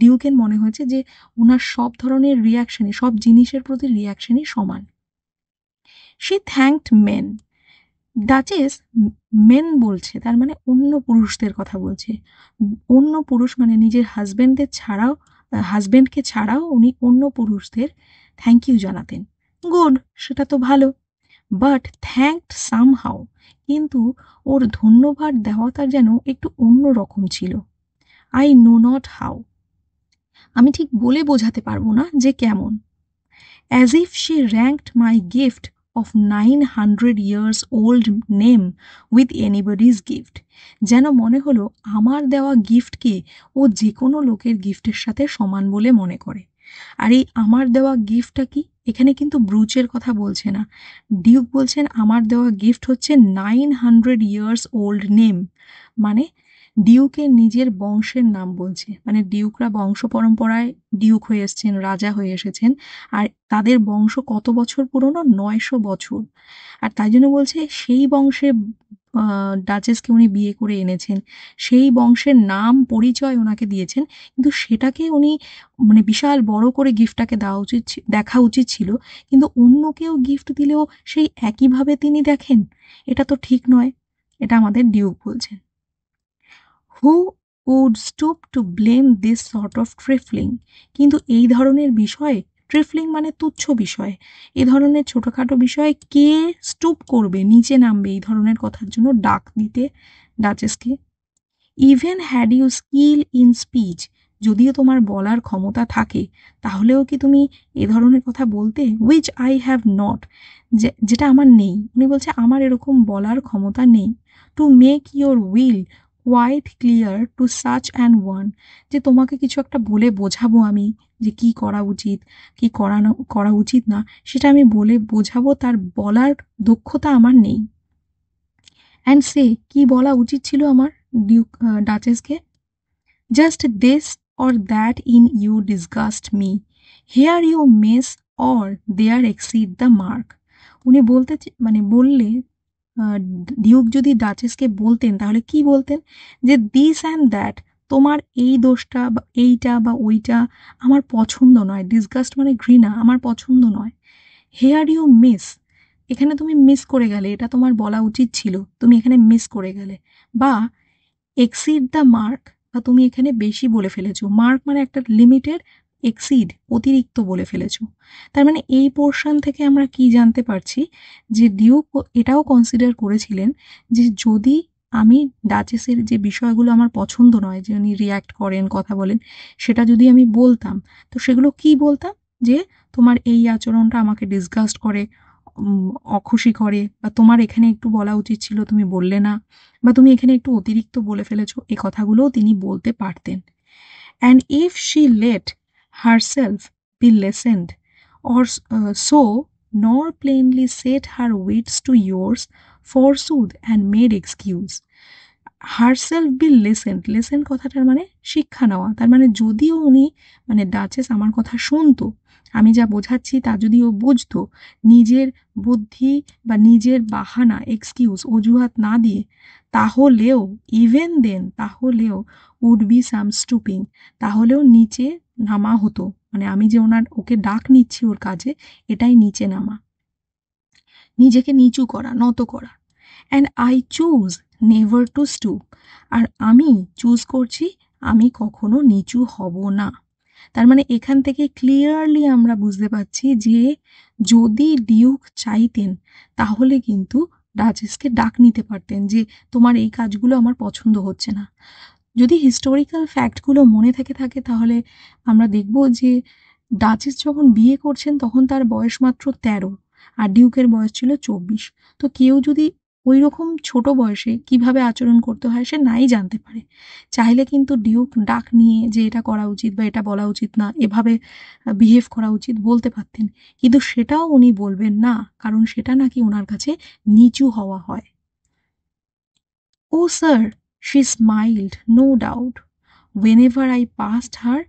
Speaker 1: ডিউকের মনে হয়েছে যে ওনার সব ধরনের রিয়াকশনই, সব জিনিসের প্রতি রিয়াকশনই সমান। She thanked men. Duchess men বলছে, তার মানে অন্য পুরুষদের কথা বলছে। অন্য পুরুষ মানে নিজের হাজবেন্ডকে ছাড়াও উনি অন্য পুরুষদের থ্যাংক ইউ জানাতেন। গুড, সেটা তো ভালো। বাট থ্যাঙ্কড সামহাউ, কিন্তু ওর ধন্যবাদ দেওয়াটা যেন একটু অন্য রকম ছিল। আই নো নট হাউ, আমি ঠিক বলে বোঝাতে পারবো না যে কেমন। As if she ranked my gift of 900 years old name with anybody's gift, যেন মনে হলো আমার দেওয়া গিফটকে ও যে কোনো লোকের গিফটের সাথে সমান বলে মনে করে। আর এই আমার দেওয়া গিফটটা কি, এখানে কিন্তু ব্রুচের কথা বলছে না, ডিউক বলছেন আমার দেওয়া গিফট হচ্ছে 900 years ওল্ড নেম, মানে ডিউকের নিজের বংশের নাম বলছে, মানে ডিউকরা বংশ পরম্পরায় ডিউক হয়ে এসেছেন, রাজা হয়ে এসেছেন, আর তাদের বংশ কত বছর পুরনো, 900 বছর। আর তাই জন্য বলছে সেই বংশে ডাচেসকে উনি বিয়ে করে এনেছেন, সেই বংশের নাম পরিচয় ওনাকে দিয়েছেন, কিন্তু সেটাকে উনি মানে বিশাল বড় করে গিফটটাকে দেওয়া উচিত দেখা উচিত ছিল, কিন্তু অন্য কেউ গিফট দিলেও সেই একইভাবে তিনি দেখেন, এটা তো ঠিক নয়। এটা আমাদের ডিউক বলছেন। Who would stoop to blame this sort of trifling, কিন্তু এই ধরনের বিষয়ে, ট্রিফলিং মানে তুচ্ছ বিষয়, এই ধরনের ছোটোখাটো বিষয়ে কে স্টুপ করবে, নিচে নামবে এই ধরনের কথার জন্য ডাক দিতে ডাচেসকে। Even had you skill in speech, যদিও তোমার বলার ক্ষমতা থাকে তাহলেও কি তুমি এ ধরনের কথা বলতে, উইচ আই হ্যাভ নট, যেটা আমার নেই। উনি বলছে আমার এরকম বলার ক্ষমতা নেই। To make your will quite clear to such and one, যে তোমাকে কিছু একটা বলে বোঝাবো আমি, যে কি করা উচিত কি করা উচিত না, সেটা আমি বলে বোঝাবো, তার বলার দক্ষতা আমার নেই। অ্যান্ড সে, কি বলা উচিত ছিল আমার ডিউক ডাচেসকে, just this or that in you disgust me, here you miss or there exceed the mark. উনি বলতে মানে বললে ডিউক যদি ডাচেসকে বলতেন তাহলে কি বলতেন, যে দিস অ্যান্ড দ্যাট, তোমার এই দোষটা বা এইটা বা ওইটা আমার পছন্দ নয়, ডিসগাস্ট মানে ঘৃণা, আমার পছন্দ নয়। হেয়ার ইউ মিস, এখানে তুমি মিস করে গেলে, এটা তোমার বলা উচিত ছিল, তুমি এখানে মিস করে গেলে। বা এক্সিড দ্য মার্ক, বা তুমি এখানে বেশি বলে ফেলেছো, মার্ক মানে একটা লিমিটের, এক্সিড অতিরিক্ত বলে ফেলেছো। তার মানে এই পোর্শন থেকে আমরা কি জানতে পারছি, যে ডিউক এটাও কনসিডার করেছিলেন যে যদি আমি ডাচেসের যে বিষয়গুলো আমার পছন্দ নয়, যে উনি রিয়্যাক্ট করেন, কথা বলেন, সেটা যদি আমি বলতাম, তো সেগুলো কি বলতাম, যে তোমার এই আচরণটা আমাকে ডিসগাস্ট করে, অখুশি করে, বা তোমার এখানে একটু বলা উচিত ছিল তুমি বললে না, বা তুমি এখানে একটু অতিরিক্ত বলে ফেলেছো, এই কথাগুলোও তিনি বলতে পারতেন। And if she let herself be lessoned or so, nor plainly set her wits to yours forsooth and made excuse, herself be lessoned, lessoned কথাটার মানে শিক্ষা নেওয়া, তার মানে যদিও উনি মানে ডাচেস আমার কথা শুনতো, আমি যা বোঝাচ্ছি তা যদি ও বুঝতো, নিজের বুদ্ধি বা নিজের বাহানা, এক্সকিউজ, অজুহাত না দিয়ে, তাহলেও ইভেন দেন, তাহলেও উড বি সাম স্টুপিং, তাহলেও নিচে নামা হতো, মানে আমি যে ওকে ডাক নিচ্ছি ওর কাজে, এটাই নিচে নামা, নিজেকে নিচু করা, নত করা। And I choose never to stoop, আর আমি চুজ করছি আমি কখনো নিচু হব না। তার মানে এখান থেকে ক্লিয়ারলি আমরা বুঝতে পারছি যে যদি ডিউক চাইতেন তাহলে কিন্তু ডাচেসকে ডাক নিতে পারতেন, যে তোমার এই কাজগুলো আমার পছন্দ হচ্ছে না। যদি হিস্টোরিক্যাল ফ্যাক্টগুলো মনে থেকে থাকে তাহলে আমরা দেখব যে ডাচেস যখন বিয়ে করছেন তখন তার বয়স মাত্র 13, আর ডিউকের বয়স ছিল 24। তো কেউ যদি ওই রকম ছোট বয়সে কিভাবে আচরণ করতে হয় সে নাই জানতে পারে, চাইলে কিন্তু ডিউক ডাক নিয়ে যে এটা করা উচিত বা এটা বলা উচিত না, এভাবে বিহেভ করা উচিত বলতে পারতেন, কিন্তু সেটাও উনি বলবেন না, কারণ সেটা নাকি ওনার কাছে নিচু হওয়া হয়। ও sir, she smiled, no doubt, whenever I passed her,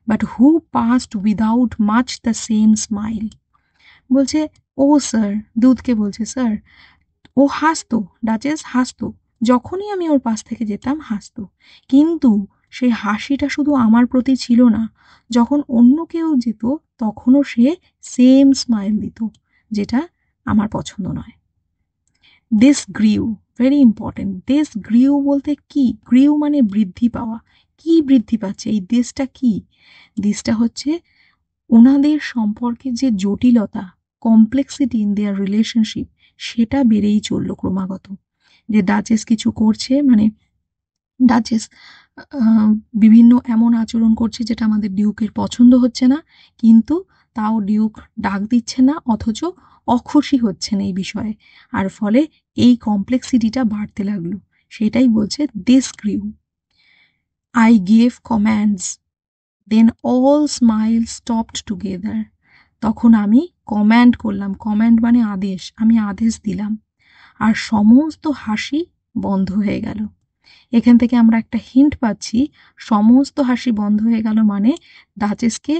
Speaker 1: but who passed without much the same smile? বলছে ও স্যার, দুধকে বলছে স্যার, ও হাসতো, ডাচেস হাসতো, যখনই আমি ওর পাশ থেকে যেতাম হাসতো, কিন্তু সেই হাসিটা শুধু আমার প্রতি ছিল না, যখন অন্য কেউ যেত তখনও সে সেম স্মাইল দিত, যেটা আমার পছন্দ নয়। দিস গ্রিউ, ভেরি ইম্পর্টেন্ট, দিস গ্রিউ বলতে কি, গ্রিউ মানে বৃদ্ধি পাওয়া, কি বৃদ্ধি পাচ্ছে, এই দিসটা কি, দিসটা হচ্ছে ওনাদের সম্পর্কে যে জটিলতা, কমপ্লেক্সিটি ইন দেয়ার রিলেশনশিপ, সেটা বেড়েই চললো ক্রমাগত। যে ডাচেস কিছু করছে, মানে ডাচেস বিভিন্ন এমন আচরণ করছে যেটা আমাদের ডিউকের পছন্দ হচ্ছে না, কিন্তু তাও ডিউক ডাক দিচ্ছে না, অথচ অখুশি হচ্ছেন এই বিষয়ে। আর ফলে এই কমপ্লেক্সিটিটা বাড়তে লাগলো। সেটাই বলছে this grew. I gave commands, then all smile stopped together. তখন আমি কম্যান্ড করলাম, কম্যান্ড মানে আদেশ, আমি আদেশ দিলাম, আর সমস্ত হাসি বন্ধ হয়ে গেল। এখান থেকে আমরা একটা হিন্ট পাচ্ছি, সমস্ত হাসি বন্ধ হয়ে গেল মানে ডাচেসকে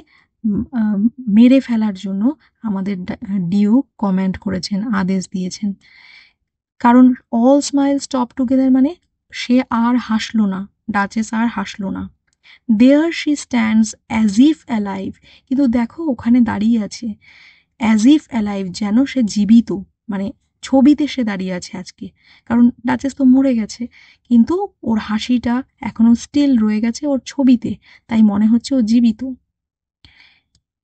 Speaker 1: মেরে ফেলার জন্য আমাদের ডিউক কমেন্ট করেছেন, আদেশ দিয়েছেন। কারণ অল স্মাইল স্টপ টুগেদার মানে সে আর হাসলো না, ডাচেস আর হাসলো না। There she stands as if alive, কিন্তু দেখো ওখানে দাঁড়িয়ে আছে, অ্যাজ ইফ অ্যালাইভ, যেন সে জীবিত, মানে ছবিতে সে দাঁড়িয়ে আছে আজকে। কারণ ডাচেস তো মরে গেছে, কিন্তু ওর হাসিটা এখনো স্টিল রয়ে গেছে ওর ছবিতে, তাই মনে হচ্ছে ও জীবিত।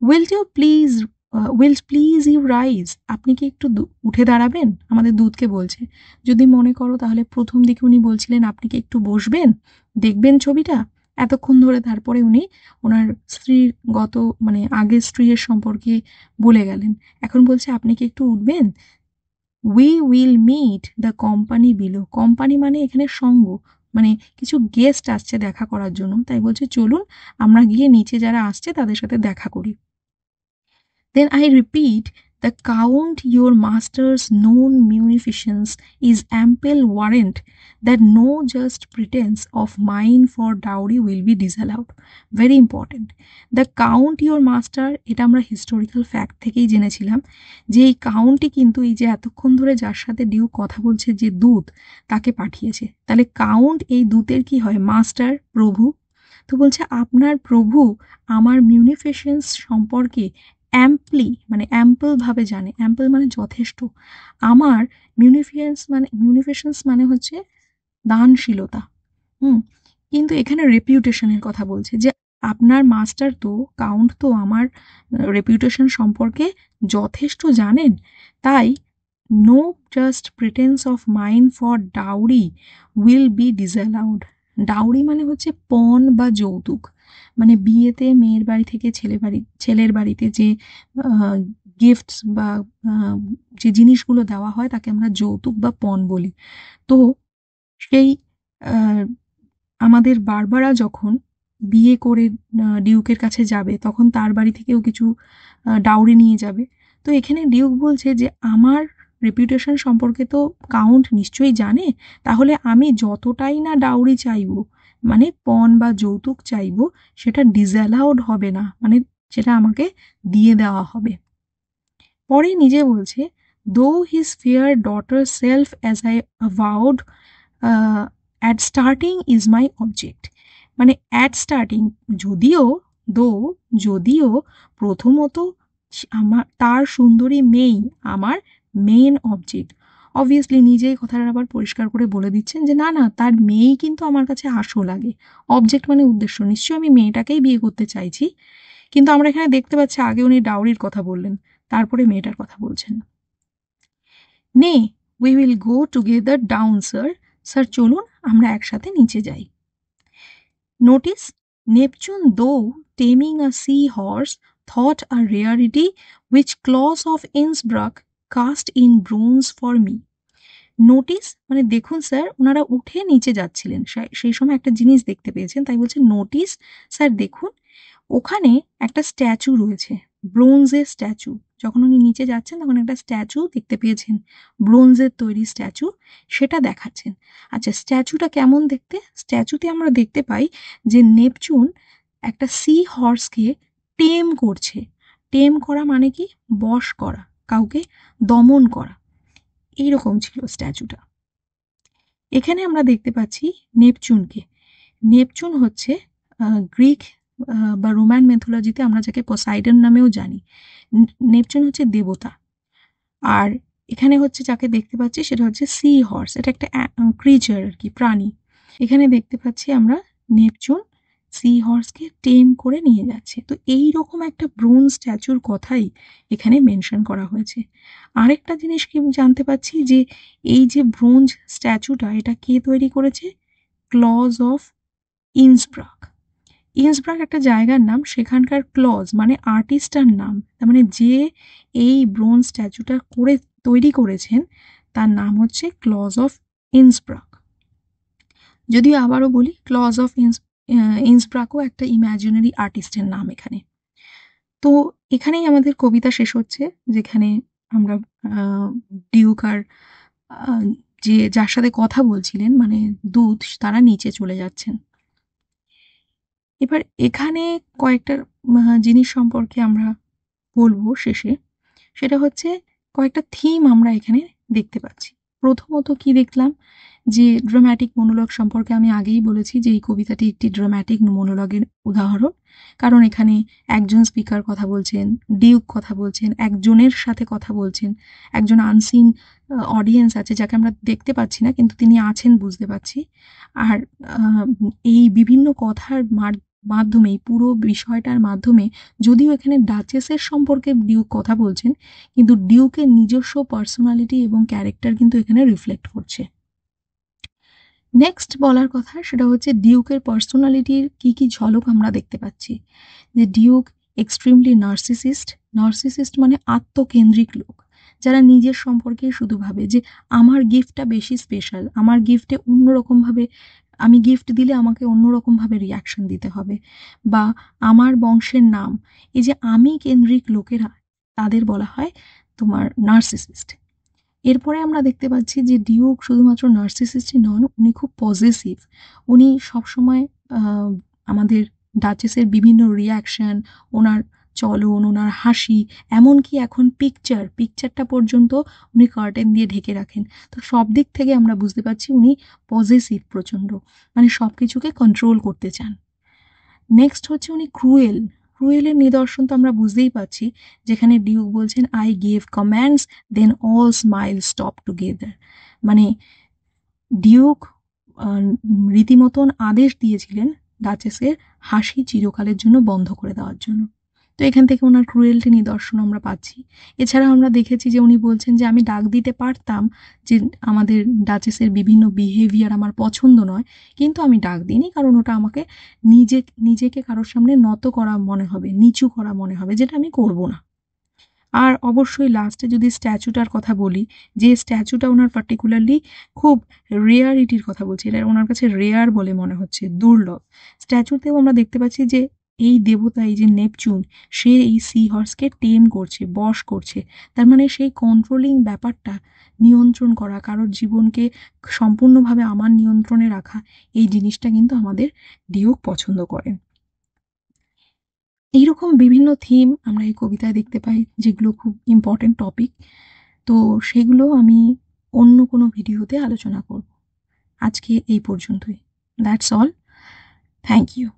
Speaker 1: উইল প্লিজ ইউ রাইজ, আপনি কি একটু উঠে দাঁড়াবেন, আমাদের দূতকে বলছে। যদি মনে করো তাহলে প্রথম দিকে উনি বলছিলেন আপনি কি একটু বসবেন, দেখবেন ছবিটা, এতক্ষণ ধরে। তারপরে উনি ওনার স্ত্রীর মানে আগের স্ত্রীর সম্পর্কে বলে গেলেন। এখন বলছে আপনি কি একটু উঠবেন। We will meet the company below, company মানে এখানে সঙ্গ, মানে কিছু গেস্ট আসছে দেখা করার জন্য, তাই বলছে চলুন আমরা গিয়ে নিচে যারা আসছে তাদের সাথে দেখা করি। Then I repeat, the count your master's known munificence is ample warrant that no just pretense of mine for dowry will be disallowed. Very important. The count your master, এটা আমরা হিস্টোরিক্যাল ফ্যাক্ট থেকেই জেনেছিলাম যে এই কাউন্টই কিন্তু এই যে এতক্ষণ ধরে যার সাথে ডিউ কথা বলছে যে দূত, তাকে পাঠিয়েছে। তাহলে কাউন্ট এই দূতের কি হয়, মাস্টার, প্রভু। তো বলছে আপনার প্রভু আমার মিউনিফিসেন্স সম্পর্কে অ্যাম্পলি মানে অ্যাম্পলভাবে জানে, অ্যাম্পল মানে যথেষ্ট। আমার মিউনিফিসেন্স মানে হচ্ছে দানশীলতা। কিন্তু এখানে রেপিউটেশনের কথা বলছে যে আপনার মাস্টার তো, কাউন্ট তো আমার রেপিউটেশন সম্পর্কে যথেষ্ট জানেন, তাই no just pretence of mine for dowry will be disallowed. Dowry মানে হচ্ছে পণ বা যৌতুক, মানে বিয়েতে মেয়ের বাড়ি থেকে ছেলের বাড়িতে যে গিফটস বা যে জিনিসগুলো দেওয়া হয় তাকে আমরা যৌতুক বা পণ বলি। তো সেই আমাদের বারবারা যখন বিয়ে করে ডিউকের কাছে যাবে তখন তার বাড়ি থেকেও কিছু ডাউরি নিয়ে যাবে। তো এখানে ডিউক বলছে যে আমার রেপিউটেশন সম্পর্কে তো কাউন্ট নিশ্চয়ই জানে, তাহলে আমি যতটাই না ডাউরি চাইবো, মানে পণ বা যৌতুক চাইবো, সেটা ডিসঅ্যালাউড হবে না, মানে সেটা আমাকে দিয়ে দেওয়া হবে। পরে নিজে বলছে, though his fair daughter self as I avowed at starting is my object, মানে অ্যাট স্টার্টিং, যদিও প্রথমত তার সুন্দরী মেয়েই আমার মেন অবজেক্ট। অবভিয়াসলি নিজেই কথাটা আবার পরিষ্কার করে বলে দিচ্ছেন যে না না, তার মেয়েই কিন্তু আমার কাছে আসল লাগে, অবজেক্ট মানে উদ্দেশ্য, নিশ্চয়ই আমি মেয়েটাকেই বিয়ে করতে চাইছি। কিন্তু আমরা এখানে দেখতে পাচ্ছি আগে উনি ডাউরির কথা বললেন, তারপরে মেয়েটার কথা বলছেন। Nay we will go together down sir, sir চলুন আমরা একসাথে নিচে যাই। Notice, Neptune though taming a sea horse thought a rarity which Claus of Innsbruck cast in bronze for me. Notice মানে দেখুন স্যার, ওনারা উঠে নিচে যাচ্ছিলেন, সেই সময় একটা জিনিস দেখতে পেয়েছেন, তাই বলছে নোটিস স্যার দেখুন, ওখানে একটা স্ট্যাচু রয়েছে, ব্রোঞ্জের স্ট্যাচু। যখন উনি নিচে যাচ্ছেন তখন একটা স্ট্যাচু দেখতে পেয়েছেন, ব্রোঞ্জের তৈরি স্ট্যাচু, সেটা দেখাচ্ছেন। আচ্ছা, স্ট্যাচুটা কেমন দেখতে? স্ট্যাচুতে আমরা দেখতে পাই যে নেপচুন একটা সি হর্সকে টেম করছে। টেম করা মানে কি, বশ করা, কাউকে দমন করা, এইরকম ছিল স্ট্যাচুটা। এখানে আমরা দেখতে পাচ্ছি নেপচুনকে। নেপচুন হচ্ছে গ্রিক বা রোমান মেথোলজিতে আমরা যাকে পসাইডন নামেও জানি, নেপচুন হচ্ছে দেবতা। আর এখানে হচ্ছে যাকে দেখতে পাচ্ছি সেটা হচ্ছে সি হর্স, এটা একটা ক্রিচার আর কি, প্রাণী। এখানে দেখতে পাচ্ছি আমরা নেপচুন সি হর্সকে টেম করে নিয়ে যাচ্ছে। তো এই রকম একটা ব্রোঞ্জ স্ট্যাচুর কথাই এখানে মেনশন করা হয়েছে। আরেকটা জিনিস কি জানতে পাচ্ছি যে এই যে ব্রোঞ্জ স্ট্যাচুটা, এটা কে তৈরি করেছে? Clause of ইন্সব্রাক। ইন্সব্রাক একটা জায়গার নাম, সেখানকার ক্লজ মানে আর্টিস্টার নাম, তার মানে যে এই ব্রোঞ্জ স্ট্যাচুটা তৈরি করেছেন তার নাম হচ্ছে ক্লজ অফ ইন্সব্রাক। যদিও আবারও বলি, ক্লজ অফ ইন্সব্রাকও একটা ইমাজিনারি আর্টিস্টের নাম এখানে। তো এখানেই আমাদের কবিতা শেষ হচ্ছে, যেখানে আমরা ডিউক আর যার সাথে কথা বলছিলেন মানে দূত, তারা নিচে চলে যাচ্ছেন। এবার এখানে কয়েকটা জিনিস সম্পর্কে আমরা বলবো শেষে। সেটা হচ্ছে কয়েকটা থিম আমরা এখানে দেখতে পাচ্ছি। প্রথমত কি দেখলাম, যে ড্রামাটিক মনোলগ সম্পর্কে আমি আগেই বলেছি যে এই কবিতাটি একটি ড্রামাটিক মনোলগের উদাহরণ, কারণ এখানে একজন স্পিকার কথা বলছেন, ডিউক কথা বলছেন, একজনের সাথে কথা বলছেন, একজন আনসিন অডিয়েন্স আছে যাকে আমরা দেখতে পাচ্ছি না কিন্তু তিনি আছেন বুঝতে পারছি। আর এই বিভিন্ন কথার মাধ্যমে, পুরো বিষয়টার মাধ্যমে, যদিও এখানে ডাচেসের সম্পর্কে ডিউক কথা বলছেন কিন্তু ডিউকের নিজস্ব পার্সোনালিটি এবং ক্যারেক্টার কিন্তু এখানে রিফ্লেক্ট করছে। নেক্সট বলার কথা সেটা হচ্ছে ডিউকের পার্সোনালিটির কি কি ঝলক আমরা দেখতে পাচ্ছি। যে ডিউক এক্সট্রিমলি নার্সিসিস্ট মানে আত্মকেন্দ্রিক লোক, যারা নিজের সম্পর্কে শুধু ভাবে যে আমার গিফটটা বেশি স্পেশাল, আমার গিফটে অন্যরকমভাবে, আমি গিফট দিলে আমাকে অন্যরকমভাবে রিয়াকশন দিতে হবে, বা আমার বংশের নাম, এই যে আমি কেন্দ্রিক লোকেরা, তাদের বলা হয় তোমার নার্সিসিস্ট। এরপরে আমরা দেখতে পাচ্ছি যে ডিউক শুধুমাত্র নার্সিসিস্টই নন, উনি খুব পজেসিভ। উনি সবসময় আমাদের ডাচেসের বিভিন্ন রিয়াকশন, ওনার চলন, ওনার হাসি, এমনকি এখন পিকচারটা পর্যন্ত উনি কার্টেন দিয়ে ঢেকে রাখেন। তো সব দিক থেকে আমরা বুঝতে পারছি উনি পজেসিভ প্রচণ্ড, মানে সব কিছুকে কন্ট্রোল করতে চান। নেক্সট হচ্ছে উনি ক্রুয়েলের নিদর্শন তো আমরা বুঝতেই পারছি, যেখানে ডিউক বলছেন I gave commands then all smile stop together, মানে ডিউক রীতিমতন আদেশ দিয়েছিলেন ডাচেসের হাসি চিরকালের জন্য বন্ধ করে দেওয়ার জন্য। তো এখান থেকে ওনার ক্রুয়েলটি নিদর্শন আমরা পাচ্ছি। এছাড়া আমরা দেখেছি যে উনি বলছেন যে আমি ডাক দিতে পারতাম, যে আমাদের ডাচেসের বিভিন্ন বিহেভিয়ার আমার পছন্দ নয়, কিন্তু আমি ডাক দিইনি কারণ ওটা আমাকে নিজেকে কারোর সামনে নত করা মনে হবে, নিচু করা মনে হবে, যেটা আমি করব না। আর অবশ্যই লাস্টে যদি স্ট্যাচুটার কথা বলি, যে স্ট্যাচুটা ওনার পার্টিকুলারলি খুব রেয়ারিটির কথা বলছি, এটা ওনার কাছে রেয়ার বলে মনে হচ্ছে, দুর্লভ। স্ট্যাচুতেও আমরা দেখতে পাচ্ছি যে এই দেবতা, এই যে নেপচুন, সে এই সি হর্সকে টেম করছে, বশ করছে। তার মানে সেই কন্ট্রোলিং ব্যাপারটা, নিয়ন্ত্রণ করা, কারোর জীবনকে সম্পূর্ণভাবে আমার নিয়ন্ত্রণে রাখা, এই জিনিসটা কিন্তু আমাদের ডিউক পছন্দ করেন। এইরকম বিভিন্ন থিম আমরা এই কবিতায় দেখতে পাই, যেগুলো খুব ইম্পর্টেন্ট টপিক। তো সেগুলো আমি অন্য কোনো ভিডিওতে আলোচনা করব। আজকে এই পর্যন্তই। That's all. Thank you.